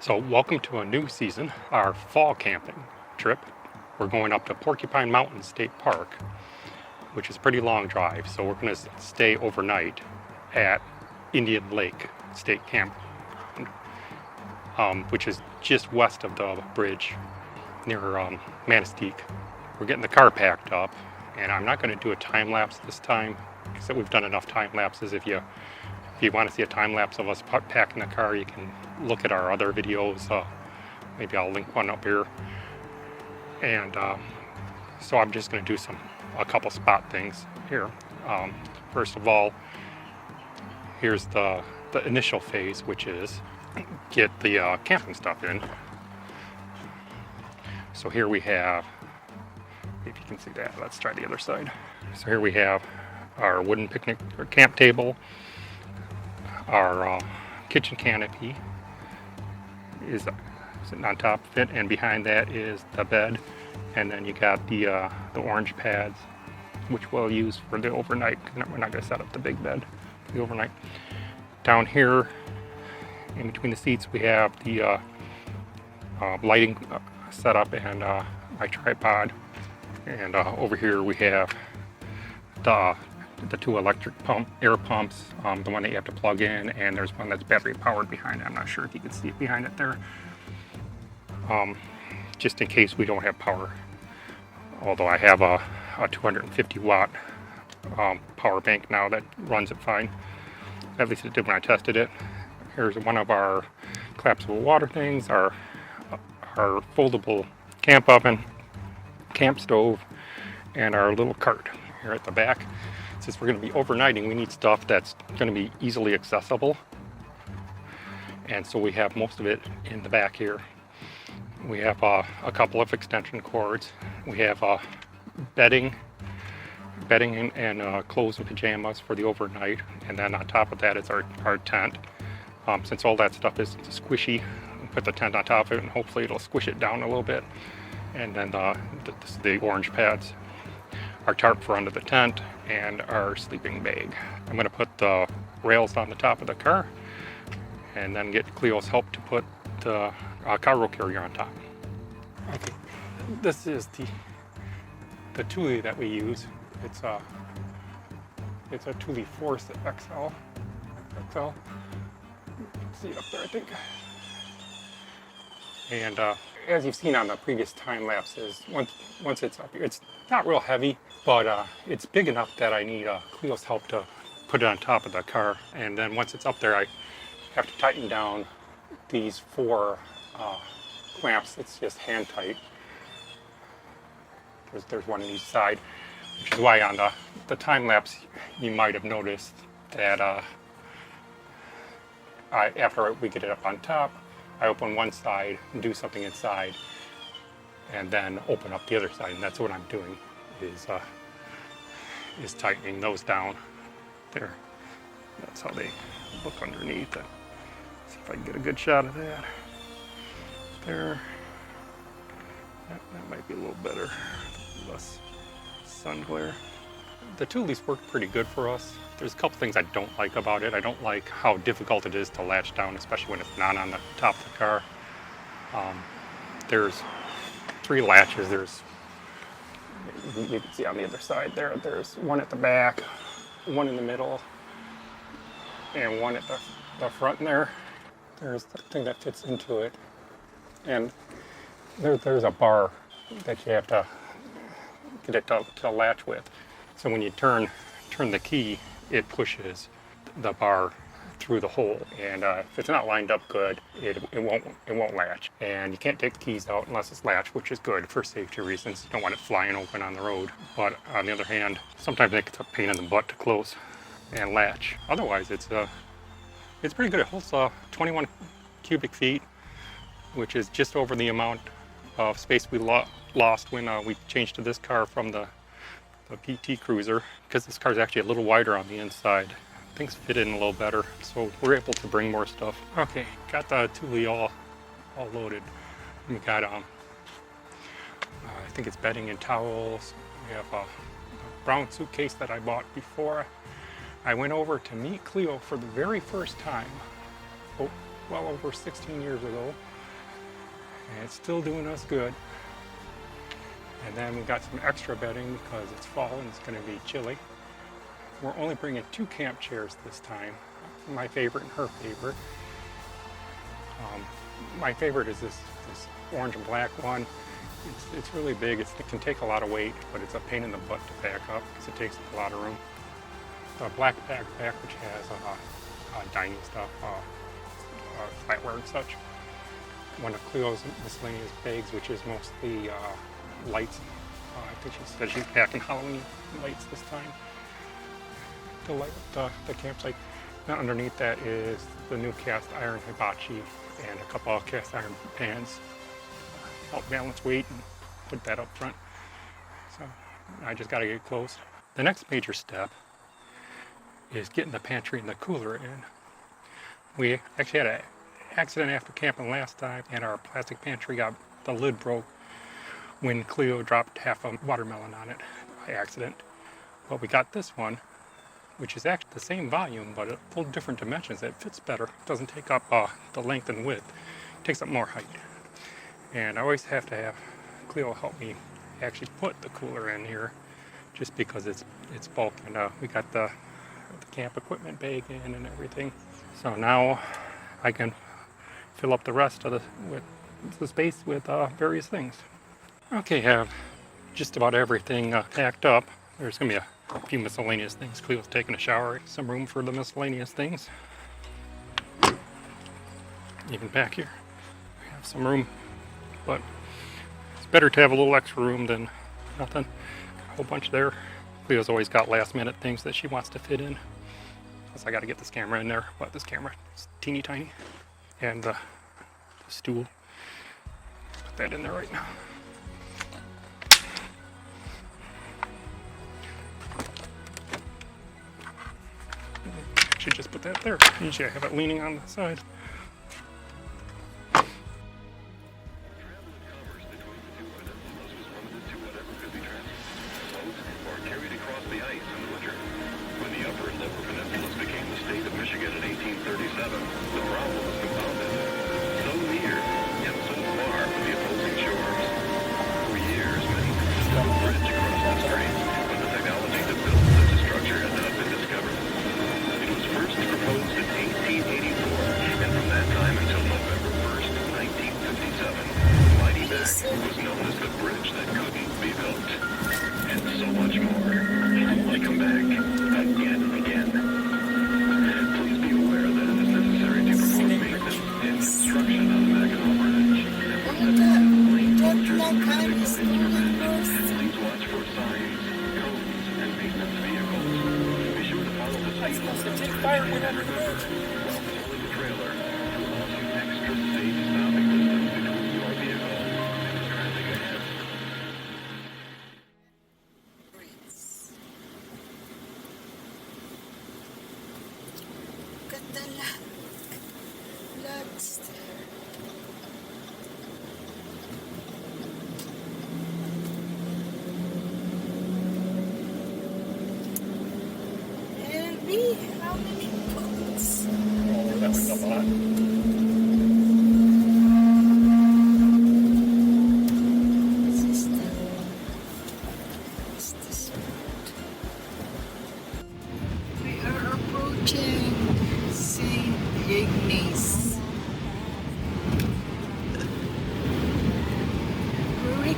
So welcome to a new season, our fall camping trip. We're going up to Porcupine Mountain State Park, which is a pretty long drive. So we're going to stay overnight at Indian Lake State Campground, which is just west of the bridge near Manistique. We're getting the car packed up, and I'm not going to do a time lapse this time because we've done enough time lapses. If you want to see a time lapse of us packing the car, you can look at our other videos. Maybe I'll link one up here. And so I'm just going to do a couple spot things here. First of all, here's the initial phase, which is get the camping stuff in. So here we have, if you can see that, let's try the other side. So here we have our wooden picnic or camp table. Our kitchen canopy is sitting on top of it, and behind that is the bed, and then you got the orange pads, which we'll use for the overnight. We're not going to set up the big bed for the overnight. Down here, in between the seats, we have the lighting setup and my tripod, and over here we have the two electric air pumps, the one that you have to plug in, and there's one that's battery powered behind it. I'm not sure if you can see it behind it there. Just in case we don't have power. Although I have a 250 watt power bank now that runs it fine. At least it did when I tested it. Here's one of our collapsible water things, our foldable camp oven, camp stove, and our little cart here at the back. Since we're going to be overnighting, we need stuff that's going to be easily accessible. And so we have most of it in the back here. We have a couple of extension cords. We have bedding and clothes and pajamas for the overnight. And then on top of that is our tent. Since all that stuff is squishy, we put the tent on top of it and hopefully it'll squish it down a little bit. And then the orange pads, our tarp for under the tent, and our sleeping bag. I'm going to put the rails on the top of the car and then get Cleo's help to put the cargo carrier on top. Okay, this is the Thule that we use. It's a Thule Force XL. You can see it up there, I think. And as you've seen on the previous time lapses, once it's up here, it's not real heavy, but it's big enough that I need Cleo's help to put it on top of the car. And then once it's up there, I have to tighten down these 4 clamps. It's just hand tight. There's one on each side, which is why on the time lapse you might have noticed that after we get it up on top, I open one side and do something inside, and then open up the other side. And that's what I'm doing, is tightening those down. There. That's how they look underneath. See if I can get a good shot of that. There. That might be a little better. Less sun glare. The Thule's worked pretty good for us. There's a couple things I don't like about it. I don't like how difficult it is to latch down, especially when it's not on the top of the car. There's 3 latches. You can see on the other side there, there's one at the back, one in the middle, and one at the front there. There's the thing that fits into it. And there's a bar that you have to get it to latch with. So when you turn the key, it pushes the bar through the hole, and if it's not lined up good, it won't latch. And you can't take the keys out unless it's latched, which is good for safety reasons. You don't want it flying open on the road. But on the other hand, sometimes it's a pain in the butt to close and latch. Otherwise, it's pretty good. It holds 21 cubic feet, which is just over the amount of space we lost when we changed to this car from the PT Cruiser, because this car is actually a little wider on the inside. Things fit in a little better, so we're able to bring more stuff. Okay, got the Thule all loaded. We got I think it's bedding and towels. We have a brown suitcase that I bought before I went over to meet Cleo for the very first time, well over 16 years ago, and it's still doing us good. And then we got some extra bedding because it's fall and it's going to be chilly. We're only bringing 2 camp chairs this time, my favorite and her favorite. My favorite is this orange and black one. It's really big. It can take a lot of weight, but it's a pain in the butt to pack up because it takes up a lot of room. The black backpack, which has dining stuff, flatware and such. One of Cleo's miscellaneous bags, which is mostly lights. I think she said she's packing Halloween lights this time. The campsite. Now underneath that is the new cast iron hibachi and a couple of cast iron pans. Help balance weight and put that up front. So I just got to get close. The next major step is getting the pantry and the cooler in. We actually had an accident after camping last time, and our plastic pantry the lid broke when Cleo dropped half a watermelon on it by accident. But we got this one, which is actually the same volume, but a little different dimensions. It fits better. It doesn't take up the length and width. It takes up more height. And I always have to have Cleo help me actually put the cooler in here, just because it's bulk. And we got the camp equipment bag in and everything. So now I can fill up the rest of the space with various things. Okay, have just about everything packed up. There's going to be a few miscellaneous things. Cleo's taking a shower. Some room for the miscellaneous things. Even back here, we have some room. But it's better to have a little extra room than nothing. Got a whole bunch there. Cleo's always got last minute things that she wants to fit in. Plus I got to get this camera in there. But this camera is teeny tiny. And the stool. Put that in there right now. Should just put that there. Usually I have it leaning on the side.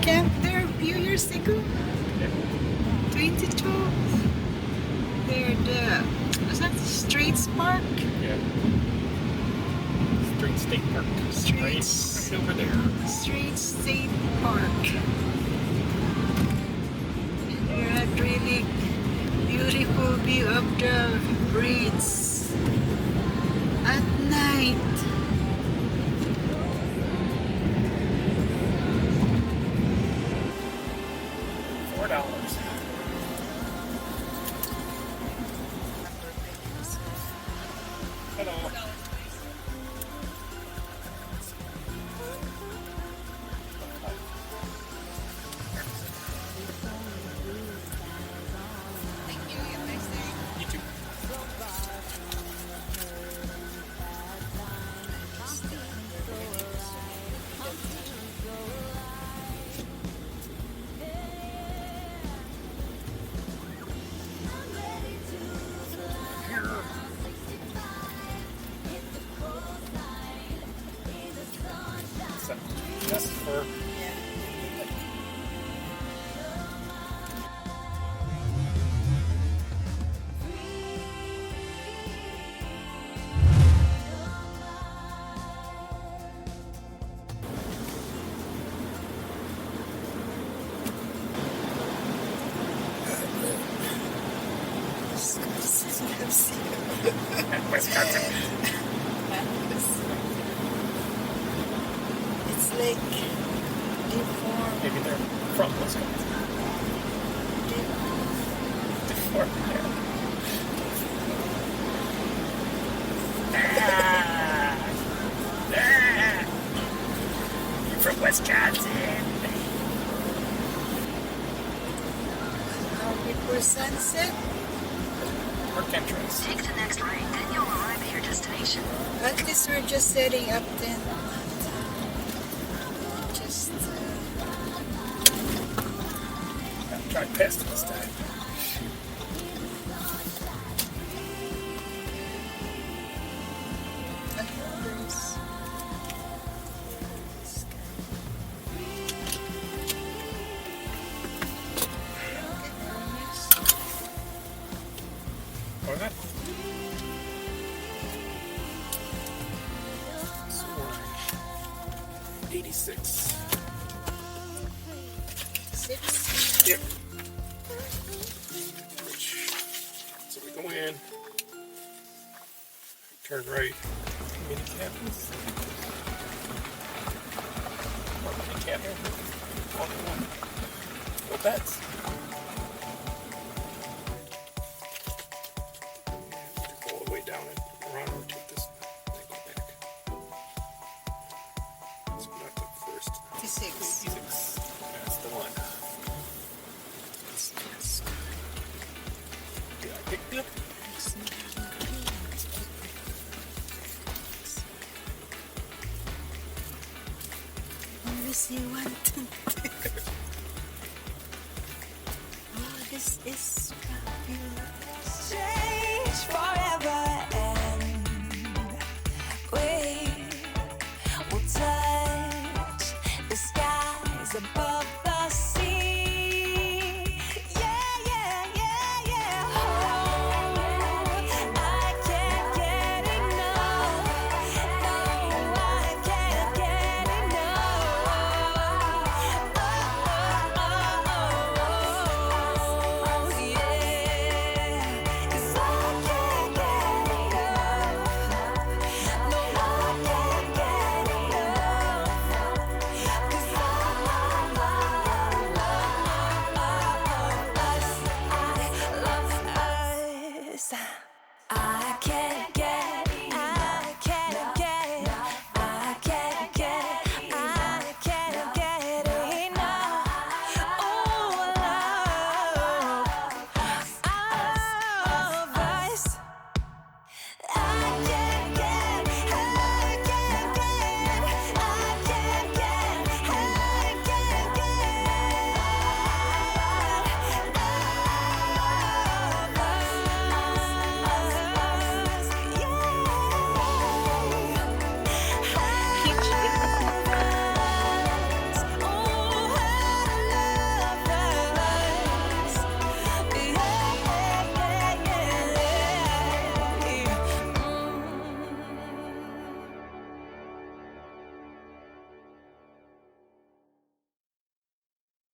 camped there a few years ago. Yeah. 2012. There, was that the Straits Park? Yeah. Straight State Park. Straits. Right over there. Straits State Park. And we had really beautiful view of the bridge at night. $4. Hello. Thank you. Have a nice day. You too. Just for Wisconsin. It's like deformed. Maybe they're from Wisconsin. Deformed, yeah. You're from Wisconsin. Before sunset. Park entrance. Take the next right, then you'll arrive at your destination. At least we're just setting up then. Just I'll try past it this time. What was that? So we're 86. 6. Yep. So we go in, turn right, mini cabins. Or mini cabin. All in one. No beds. Go all the way down and around and take this and go back. So we got the first 56. 86. That's the one. Did I pick it? Only see one thing. Oh, this is fabulous. Change forever and we will touch the skies above.